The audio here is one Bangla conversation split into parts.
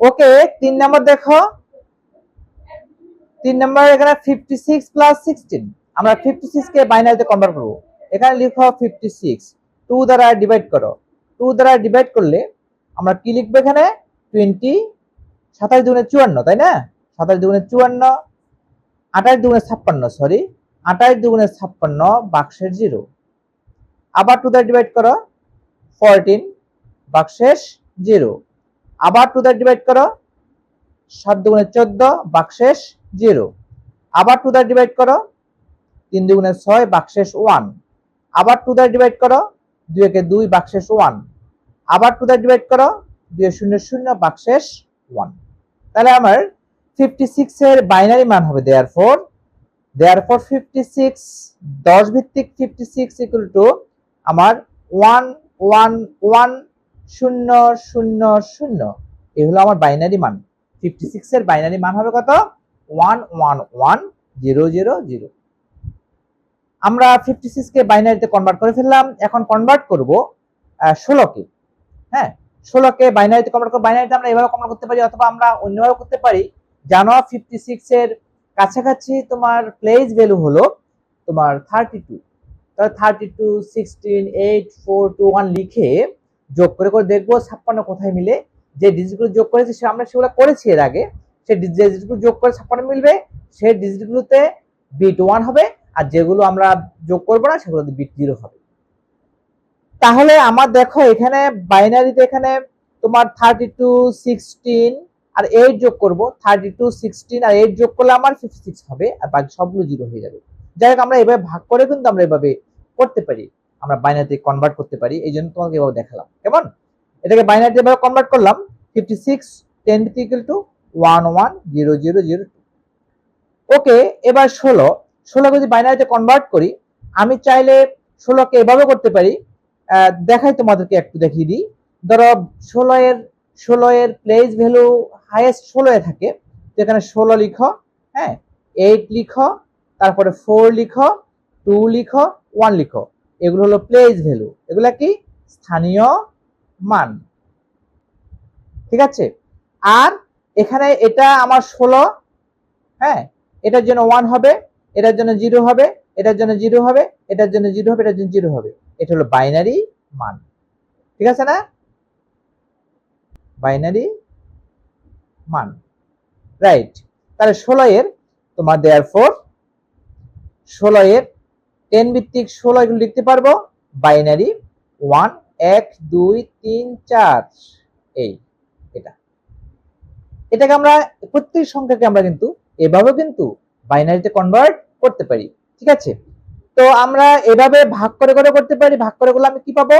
ওকে 3 নাম্বার দেখো, 3 নাম্বার এখানে 56 প্লাস 16, আমরা 56 কে বাইনারিতে কনভার্ট করব। এখানে লিখো 56 2 দ্বারা ডিভাইড করো, 2 দ্বারা ডিভাইড করলে আমরা কি লিখবো এখানে 20, 27 দুগুণে 54, তাই না? 27 দুগুণে 54, 28 দুগুণে 56, সরি 28 দুগুণে 56 বাক্সের 0। আবার 2 দ্বারা ডিভাইড করো 14 বাক্সের 0। আবার 2 দ্বারা ডিভাইড করো 7 দুগুণে 14 বাক্সেস 0। আবার 2 দ্বারা ডিভাইড করো 3 দুগুণে 6 বাক্সেস 1। আবার 2 দ্বারা ডিভাইড করো 2 একে 2 বাক্সেস 1। আবার 2 দ্বারা ডিভাইড করো 2 0 0 বাক্সেস 1। তাহলে আমার 56 এর বাইনারি মান হবে therefore 56 10 ভিত্তিক 56 ইকুয়াল টু আমার 1 1 1 0 0 0। এই হলো আমার বাইনারি মান। 56 এর বাইনারি মান হবে কত? 1 1 1 0 0 0। আমরা 56 কে বাইনারিতে কনভার্ট করে ফেললাম। এখন কনভার্ট করব 16 কে। হ্যাঁ, 16 কে বাইনারিতে কনভার্ট করব। বাইনারিতে আমরা এভাবে কনভার্ট করতে পারি অথবা আমরা অন্যভাবে করতে পারি। জানো 56 এর কাছাকাছি তোমার প্লেস ভ্যালু হলো তোমার 32। তাহলে 32 16 8 4 2 1 লিখে যোগ করে করে দেখবো 56 কোথায় মিলে। যে ডিজিটগুলো যোগ করেছি আমরা সেগুলো করেছি এর আগে, সেই ডিজিটগুলো যোগ করে 56 মিলবে, সেই ডিজিটগুলোতে বিট 1 হবে, আর যেগুলো আমরা যোগ করব না সেগুলোতে বিট 0 হবে। তাহলে আমার দেখো এখানে বাইনারিতে এখানে তোমার 32 16 আর 8 যোগ করব, 32 16 আর 8 যোগ করলে আমার 56 হবে, আর বাকি সবগুলো 0 হয়ে যাবে। যাই হোক, আমরা এভাবে ভাগ করে কিন্তু আমরা এভাবে করতে পারি, আমরা বাইনারিতে কনভার্ট করতে পারি। এই জন্য তোমাকে এভাবে দেখালাম। কেমন? এটাকে বাইনারিতে এভাবে কনভার্ট করলাম 56 10 ইকুয়াল টু 1 1 0 0 0 2। ওকে, এবার 16 যদি বাইনারিতে কনভার্ট করি, আমি চাইলে 16 কে এভাবে করতে পারি। দেখাই তোমাদেরকে, একটু দেখিয়ে দিই। ধরো 16 এর প্লেস ভ্যালু হাইয়েস্ট 16 এ থাকে, তো এখানে 16 লিখো, হ্যাঁ 8 লিখো, তারপরে 4 লিখো, 2 লিখো, 1 লিখো। এগুলো হলো প্লেস ভ্যালু, এগুলা কি স্থানীয় মান। ঠিক আছে? আর এখানে এটা আমার 16, হ্যাঁ এটার জন্য 1 হবে, এটার জন্য 0 হবে, এটার জন্য 0 হবে, এটার জন্য 0 হবে, এটার জন্য 0 হবে। এটা হলো বাইনারি মান। ঠিক আছে না? বাইনারি মান, রাইট। তাহলে 16 এর তোমার therefore 16 এর 10 ভিত্তিক 16 এগুলো লিখতে পারবো বাইনারি 1 1 2 3 4। এই এটা, এটাকে আমরা প্রত্যেক সংখ্যাকে আমরা কিন্তু এভাবে কিন্তু বাইনারিতে কনভার্ট করতে পারি। ঠিক আছে? তো আমরা এভাবে ভাগ করে করে করতে পারি। ভাগ করে করলে আমি কি পাবো?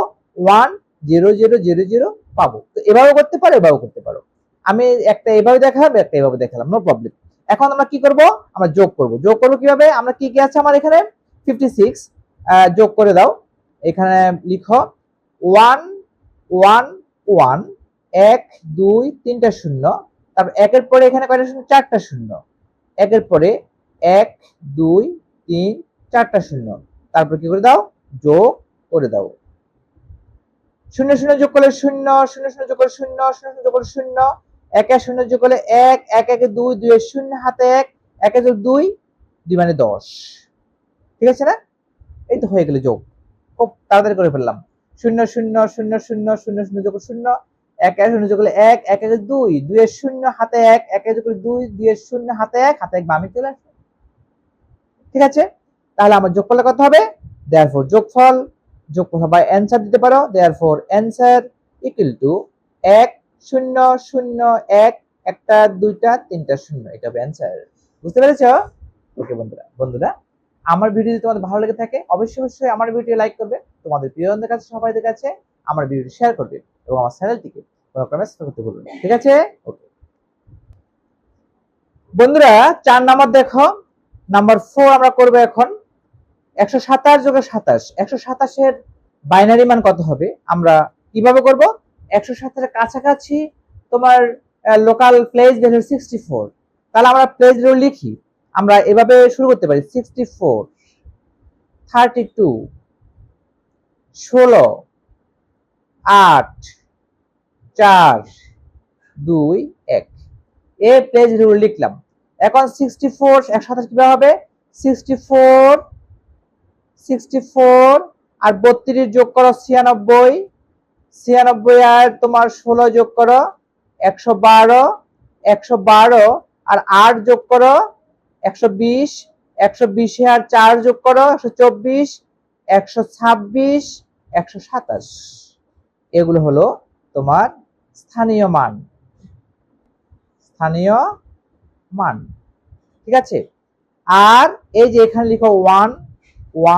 1 0 0 0 0 পাবো। তো এভাবে করতে পারো, এভাবে করতে পারো। আমি একটা এভাবে দেখালাম, একটা এভাবে দেখালাম, নো প্রবলেম। এখন আমরা কি করব? আমরা যোগ করব। যোগ করব কিভাবে? আমরা কি কি আছে আমার এখানে 56, যোগ করে দাও। এখানে লিখো 1 1 1 1 2 3টা শূন্য, তারপর একের পরে এখানে কয়টা শূন্য? 4টা শূন্য। একের পরে 1 2 3 4টা শূন্য, তারপর কি করে দাও? যোগ করে দাও। শূন্য শূন্য যোগ করলে শূন্য, শূন্য শূন্য যোগ করলে শূন্য, শূন্য শূন্য যোগ করলে শূন্য, একে শূন্য যোগ করলে 1 1 1 2 2 এর শূন্য হাতে 1 1 যোগ 2 2 মানে 10। ঠিক আছে না? এই তো হয়ে গেল যোগ। খুব তাড়াতাড়ি করে ফেললাম। শূন্য শূন্য শূন্য শূন্য শূন্য শূন্য যোগ শূন্য, 1 1 শূন্য যোগ করলে 1 1 1 2 2 এর শূন্য হাতে 1 1 যোগ করলে 2 2 এর শূন্য হাতে 1 হাতে 1 বামে চলে আসে। ঠিক আছে? তাহলে আমার যোগফল কত হবে? therefore যোগফল বা অ্যানসার দিতে পারো। therefore অ্যানসার ইকুয়াল টু 1 0 0 1 একটা দুইটা তিনটা শূন্য। এটা হবে অ্যানসার। বুঝতে পেরেছো? ওকে বন্ধুরা আমার ভিডিও যদি তোমাদের ভালো লেগে থাকে অবশ্যই আমার ভিডিও লাইক করবে, তোমাদের প্রিয়জনদের কাছে সবাইদের কাছে আমার ভিডিওটি শেয়ার করবে, এবং আমার চ্যানেলটিকে কোনো ক্রমে সাবস্ক্রাইব করতে ভুলবে না। ঠিক আছে? ওকে বন্ধুরা, 4 নাম্বার দেখো, নাম্বার 4 আমরা করব এখন। 127 যোগ 27, 127 এর বাইনারি মান কত হবে? আমরা কিভাবে করব? 127 এর কাছাকাছি তোমার লোকাল প্লেস ভ্যালু 64, তাহলে আমরা প্লেস ভ্যালু লিখি। আমরা এভাবে শুরু করতে পারি 64 32 16 8 4 2 1 এ প্লেস রুল লিখলাম। এখন 64 127 কিভাবে হবে? 64 আর 32 যোগ করো 96, 96 আর তোমার 16 যোগ করো 112, 112 আর 8 যোগ করো 120, 120 আর 4 যোগ করো 124, 126, 127। এগুলো হলো তোমার স্থানীয় মান, স্থানীয় মান। ঠিক আছে। আর এই যে এখানে লিখো 1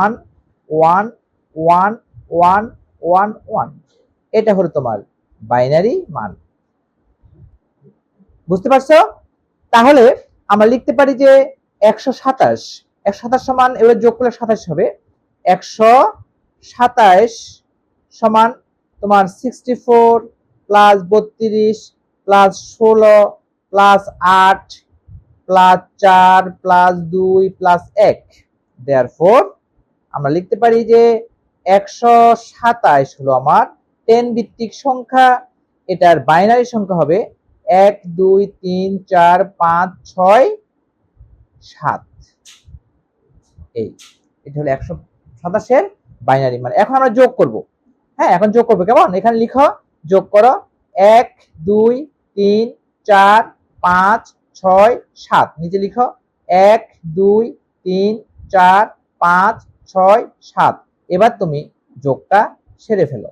1 1 1 1 1 1, এটা হলো তোমার বাইনারি মান। বুঝতে পারছো? তাহলে আমরা লিখতে পারি যে 127 সমান, এবার যোগ করলে 27 হবে। 127 সমান তোমার 64 plus 32 plus 16 plus 8 plus 4 plus 2 plus 1। Therefore আমরা লিখতে পারি যে 127 হলো আমার 10 ভিত্তিক সংখ্যা। এটার বাইনারি সংখ্যা হবে 1 2 3 4 5 6 7। এটা হলো 127 এর বাইনারি মান। এখন আমরা যোগ করব। হ্যাঁ, এখন যোগ করব। কেমন? এখানে লিখো, যোগ করো 1 2 3 4 5 6 7। নিচে লিখো 1 2 3 4 5 6 7। এবার তুমি যোগটা সেরে ফেলো।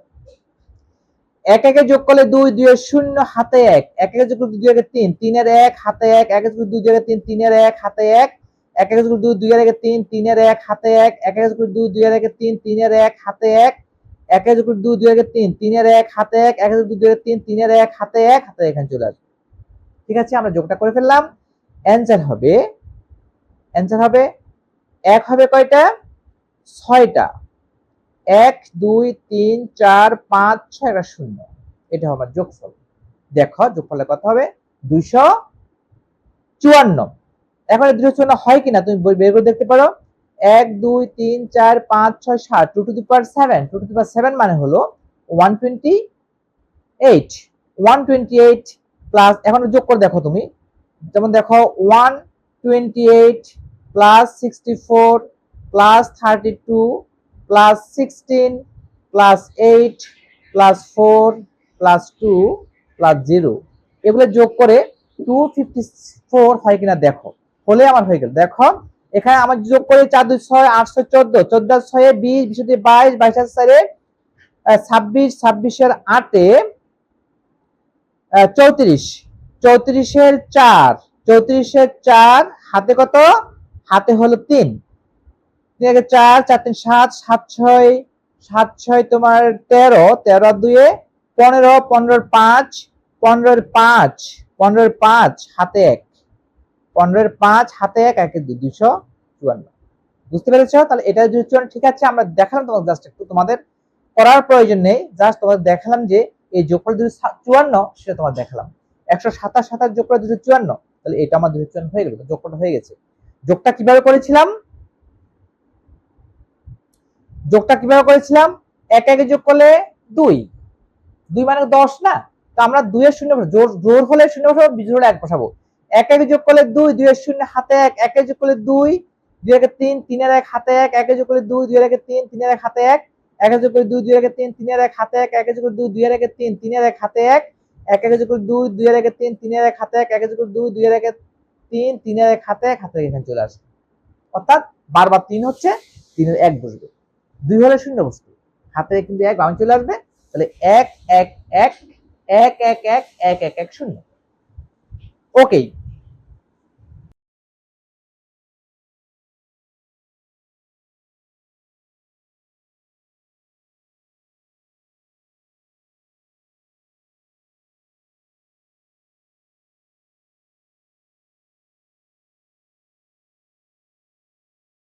1 1 যোগ করলে 2 2 এর 0 হাতে 1, 1 1 যোগ করলে 2 2 এর 3, 3 এর 1 হাতে 1, 1 যোগ 2 2 এর 3, 3 এর 1 হাতে 1, 1 1 যোগ 2 2 এর 3, 3 এর 1 হাতে 1, 1 1 যোগ 2 2 এর 3, 3 এর 1 হাতে 1, 1 1 যোগ 2 2 এর 3, 3 এর 1 হাতে 1, 1 যোগ 2 2 এর 3, 3 এর 1 হাতে 1, হাতে এখানে চলে আসবে। ঠিক আছে, আমরা যোগটা করে ফেললাম। অ্যানসার হবে 1 হবে কয়টা? 6টা। 1 2 3 4 5 6 এটা 0। এটা হবে আমার যোগফল। দেখো যোগফলে কত হবে? 254। এখন 254 হয় কিনা তুমি বের করে দেখতে পারো। 1 2 3 4 5 6 7, 2 to the power 7, 2 to the পাওয়ার 7 মানে হলো 128। 128 প্লাস, এখন যোগ করে দেখো তুমি, যেমন দেখো 128 plus 64 plus 32 plus 16 plus 8 plus 4 plus 2 plus 0, এগুলো যোগ করে 254 হয় কিনা দেখো। হলে আমার হয়ে গেল। দেখো এখানে আমার যোগ করে 4 2 6 8 6 14, 14 6 20, 20 22, 22 4 26, 26 এর 8 এ 34, 34 এর 4, 34 এর 4 হাতে কত? হাতে হলো 3, 3 এর 4, 4 3 7, 7 6, 7 6 তোমার 13, 13 2 এ 15, 15 এর 5, 15 এর 5, 15 এর 5 হাতে 1, 15 এর 5 হাতে 1, 1 এর 2, 254। বুঝতে পেরেছো? তাহলে এটা 254। ঠিক আছে, আমরা দেখালাম তোমাদের, জাস্ট একটু তোমাদের করার প্রয়োজন নেই, জাস্ট তোমাদের দেখালাম যে এই যোগফল 254 সেটা তোমার দেখালাম। 127 যোগ করে 254, তাহলে এটা আমার 254 হয়ে গেল, যোগফলটা হয়ে গেছে। যোগটা কিভাবে করেছিলাম? 1 1 যোগ করলে 2, 2 মানে 10 না? তো আমরা 2 এর শূন্য জোর হলে 0 বসাবো, বিজোড় হলে 1 বসাবো। 1 1 যোগ করলে 2, 2 এর শূন্য হাতে 1, 1 এর যোগ করলে 2, 2 এর 3, 3 এর 1 হাতে 1, 1 এর যোগ করলে 2, 2 এর 3, 3 এর 1 হাতে 1, 1 এর যোগ করলে 2, 2 এর 3, 3 এর 1 হাতে 1, 1 এর যোগ করলে 2, 2 এর 3, 3 এর 1 হাতে 1, 1 এর যোগ করলে 2, 2 এর 3, 3 এর 1 হাতে 1, 1 এর যোগ করলে 2, 2 এর 3, 3 এর 1 হাতে 1, হাতে এখানে চলে আসে। অর্থাৎ বারবার 3 হচ্ছে, 3 এর 1 বসবে। 2 হলে 0 বসবে, হাতে কিন্তু 1 বামে চলে আসবে। তাহলে 1 1 1 1 1 1 1 1 1 0। ওকে,